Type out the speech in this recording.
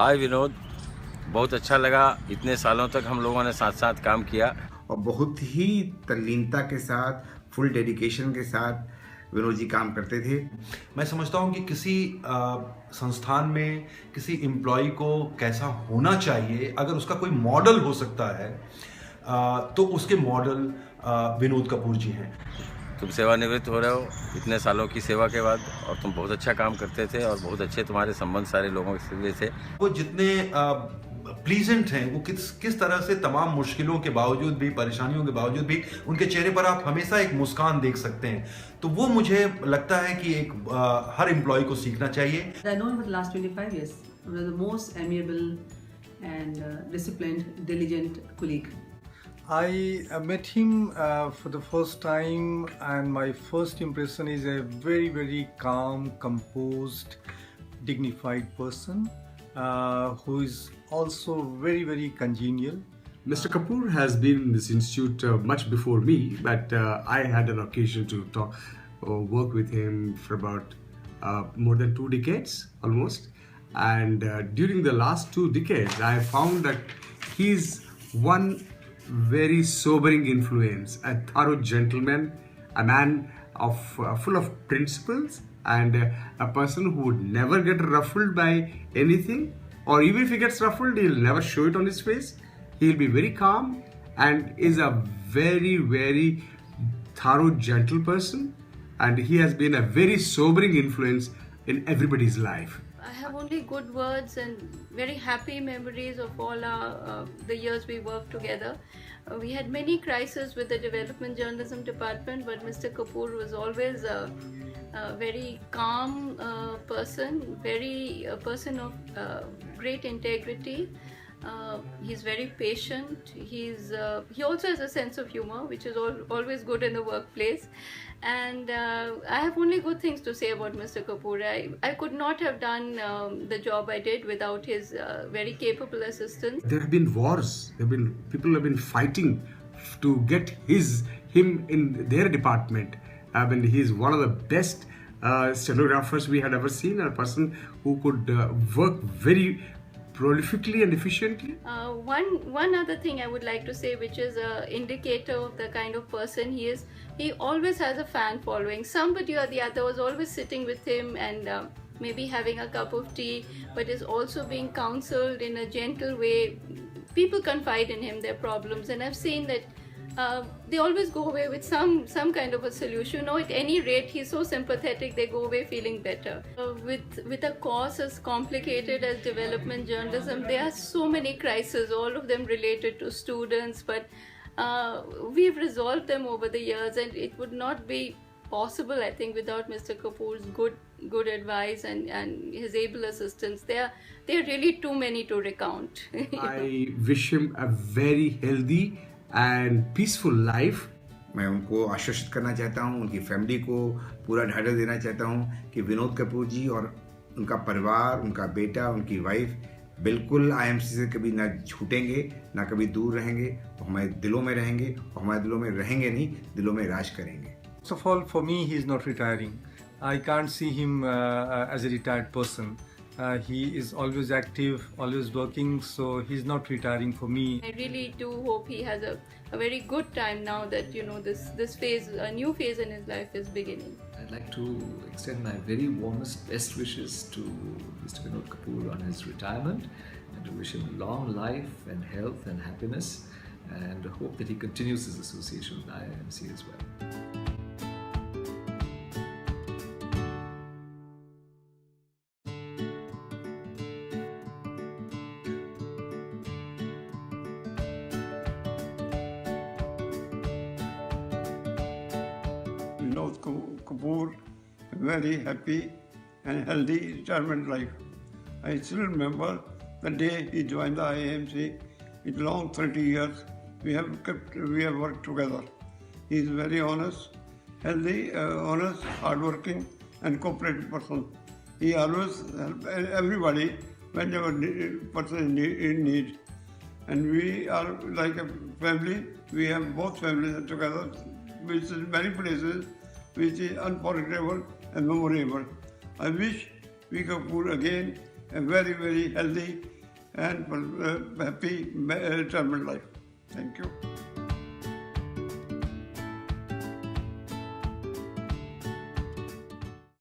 हाय विनोद, बहुत अच्छा लगा। इतने सालों तक हम लोगों ने साथ साथ काम किया और बहुत ही तल्लीनता के साथ, फुल डेडिकेशन के साथ विनोद जी काम करते थे। मैं समझता हूँ कि किसी संस्थान में किसी एम्प्लॉय को कैसा होना चाहिए, अगर उसका कोई मॉडल हो सकता है तो उसके मॉडल विनोद कपूर जी हैं। तुम सेवानिवृत्त हो रहे हो इतने सालों की सेवा के बाद, और तुम बहुत अच्छा काम करते थे और बहुत अच्छे तुम्हारे संबंध सारे लोगों के लिए थे। वो जितने प्लीजेंट हैं, वो किस तरह से तमाम मुश्किलों के बावजूद भी, परेशानियों के बावजूद भी उनके चेहरे पर आप हमेशा एक मुस्कान देख सकते हैं। तो वो मुझे लगता है कि एक हर एम्प्लॉय को सीखना चाहिए। I know him for the last 25 years. He was the most amiable and disciplined, diligent colleague. I met him for the first time, and my first impression is a very, very calm, composed, dignified person who is also very, very congenial. Mr. Kapoor has been in this institute much before me, but I had an occasion to work with him for about more than 2 decades almost. And during the last 2 decades, I found that he's one very sobering influence, a thorough gentleman, a man of full of principles, and a person who would never get ruffled by anything, or even if he gets ruffled, he'll never show it on his face. He'll be very calm and is a very, very thorough, gentle person, and he has been a very sobering influence in everybody's life. I have only good words and very happy memories of all the years we worked together. We had many crises with the development journalism department, but Mr. Kapoor was always a very calm person, a person of great integrity. He's very patient. He also has a sense of humor, which is always good in the workplace. And I have only good things to say about Mr. Kapoor. I could not have done the job I did without his very capable assistance. There have been wars. People have been fighting to get him in their department. I mean, he's one of the best stenographers we had ever seen, and a person who could work very prolifically and efficiently. One other thing I would like to say, which is an indicator of the kind of person he is, he always has a fan following. Somebody or the other was always sitting with him and maybe having a cup of tea, but is also being counseled in a gentle way. People confide in him their problems, and I've seen that they always go away with some kind of a solution, or at any rate he's so sympathetic they go away feeling better. With a course as complicated as development journalism, there are so many crises, all of them related to students, but we've resolved them over the years, and it would not be possible, I think, without Mr. Kapoor's good advice and his able assistance. There are really too many to recount. I wish him a very healthy and peaceful life. मैं उनको आश्वस्त करना चाहता हूँ, उनकी family को पूरा ढाढ़स देना चाहता हूँ कि विनोद कपूर जी और उनका परिवार, उनका बेटा, उनकी वाइफ बिल्कुल आईएमसी से कभी ना छूटेंगे, ना कभी दूर रहेंगे। वो हमारे दिलों में रहेंगे, और हमारे दिलों में रहेंगे नहीं, दिलों में राज करेंगे। First of all, for me, he is not retiring. I can't see him as a retired person. He is always active, always working, so he's not retiring for me. I really do hope he has a very good time now that, you know, this phase, a new phase in his life is beginning. I'd like to extend my very warmest best wishes to Mr. Vinod Kapoor on his retirement, and to wish him long life and health and happiness, and hope that he continues his association with IIMC as well. Vinod Kapoor, very happy and healthy retirement life. I still remember the day he joined the IIMC. It's long 30 years. We have worked together. He is very honest, healthy, honest, hardworking, and cooperative person. He always helps everybody whenever person is in need. And we are like a family. We have both families together, which is many places, which is unforgettable and memorable. I wish we Kapoor again a very, very healthy and happy retirement life. Thank you.